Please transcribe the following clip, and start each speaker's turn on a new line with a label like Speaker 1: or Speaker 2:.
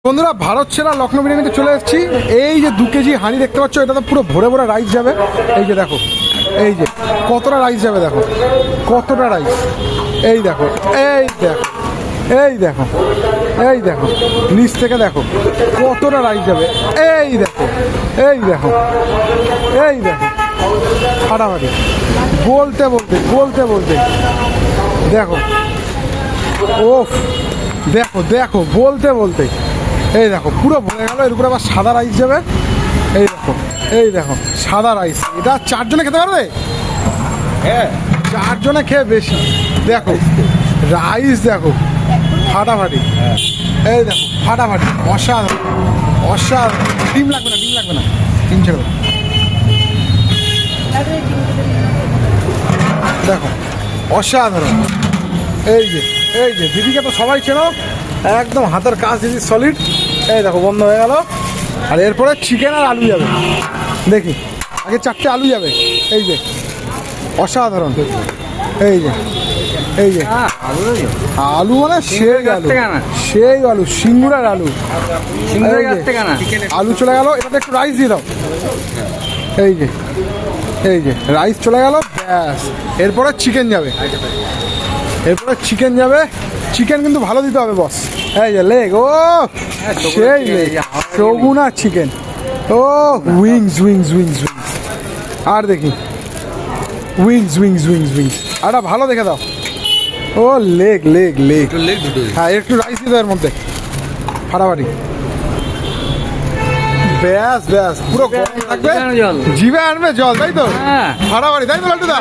Speaker 1: বন্ধুরা, ভারত সেরা লখনৌ বিরিয়ানিতে চলে এসেছি। এই যে 2 কেজি হাঁড়ি দেখতে পাচ্ছ, এটা তো পুরো ভরে ভরে রাইস যাবে। এই যে দেখো, এই যে কতটা রাইস যাবে, দেখো কতটা রাইস। এই দেখো, এই দেখো, এই দেখো, এই দেখো, নিচ থেকে দেখো কতটা রাইস যাবে। এই দেখো, এই দেখো, এই দেখো, ফাটাফাটি বলতে বলতে বলতে বলতে দেখো, ওফ দেখো দেখো বলতে বলতে এই দেখো পুরো ভরে গেল। এর উপরে আবার সাদা রাইস যাবে। এই দেখো, এই দেখো সাদা রাইস। এটা 4 জনে খেতে পারবে। হ্যাঁ, 4 জনে খেয়ে বেশি। দেখো রাইস, দেখো ফাটাফাটি। এই দেখো ফাটাফাটি, অসাধারণ অসাধারণ। ডিম লাগবে না, ডিম লাগবে না, ডিম ছেড়ে দাও। দেখো অসাধারণ। এই যে, এই যে দিদিকে তো সবাই চেনো, একদম হাতের কাজ দিদি সলিড। এই দেখো বন্ধ হয়ে গেল। আর এরপরে চিকেন আর আলু যাবে। দেখি, আগে 4টে আলু যাবে। এই যে অসাধারণ। এই যে, এই যে আলু মানে সেই আলু, সেই আলু, সিঙ্গুরার আলু। আলু চলে গেল। এটাতে একটু রাইস দিয়ে দাও। এই যে, এই যে রাইস চলে গেল। ব্যাস, এরপরে চিকেন যাবে। এরপরে চিকেন যাবে। চিকেন কিন্তু ভালো দিতে হবে বস। এই যে লেগ, ও সেই লেগ, চৌগুনা চিকেন। ও উইংস উইংস উইংস উইংস। আর দেখি উইংস উইংস উইংস উইংস। আরে ভালো দেখে দাও। ও লেগ লেগ লেগ। হ্যাঁ, একটু রাইস দিতে এর মধ্যে, ফাটাফাটি। ব্যাস ব্যাস, পুরো গরম থাকবে। জিভে আনবে জল, তাই তো? ফাটাফাটি, তাই তো লাল্টুদা?